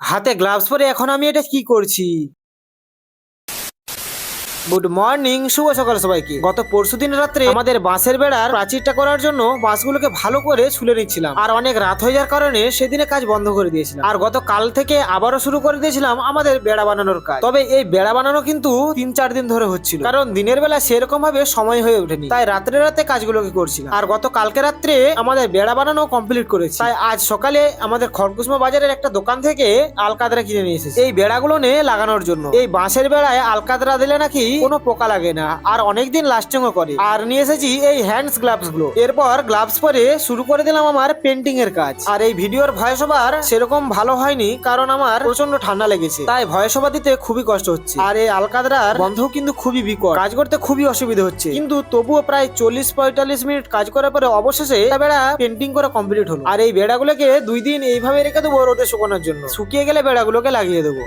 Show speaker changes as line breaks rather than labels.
হাতে গ্লাভস পরে এখন আমি এটা কি করছি? গুড মর্নিং, শুভ সকাল সবাইকে। গত পরশুদিন রাত্রে আমাদের বাঁশের বেড়ার প্রাচীরটা করার জন্য বাঁশগুলোকে ভালো করে ছুলে নিচ্ছিলাম, আর অনেক রাত হয়ে যাওয়ার কারণে সেদিনে কাজ বন্ধ করে দিয়েছিলাম। আর গত কাল থেকে আবারও শুরু করে দিয়েছিলাম আমাদের বেড়া বানানোর কাজ। তবে এই বেড়া বানানো কিন্তু 3-4 দিন ধরে হচ্ছিল, কারণ দিনের বেলা সেরকম ভাবে সময় হয়ে ওঠেনি, তাই রাত্রে রাতে কাজগুলোকে করছিলাম। আর গত কালকে রাত্রে আমাদের বেড়া বানানো কমপ্লিট করেছি, তাই আজ সকালে আমাদের খড়কুসমা বাজারের একটা দোকান থেকে আলকাতরা কিনে নিয়ে এসেছি এই বেড়াগুলো নিয়ে লাগানোর জন্য। এই বাঁশের বেড়ায় আলকাতরা দিলে নাকি কোনো পোকা লাগে না আর অনেকদিন লাস্টিংও করে। আর নিয়ে এসেছি এই হ্যান্ডস গ্লাভস গুলো। এরপর গ্লাভস পরে শুরু করে দিলাম আমার পেন্টিং এর কাজ। আর এই ভিডিওর ভয়েস ওভার সেরকম ভালো হয়নি, কারণ আমার প্রচন্ড ঠান্ডা লেগেছে, তাই ভয়েস ওভার দিতে খুবই কষ্ট হচ্ছে। আর এই আলকাতরার বন্ধও কিন্তু খুবই বিকট, কাজ করতে খুবই অসুবিধা হচ্ছে, কিন্তু তবুও প্রায় 40-45 মিনিট কাজ করার পরে অবশেষে বেড়া পেন্টিং করা কমপ্লিট হলো। আর এই বেড়াগুলোকে 2 দিন এইভাবে রেখে দেবো রোদে শুকানোর জন্য, শুকিয়ে গেলে বেড়াগুলোকে লাগিয়ে দেবো।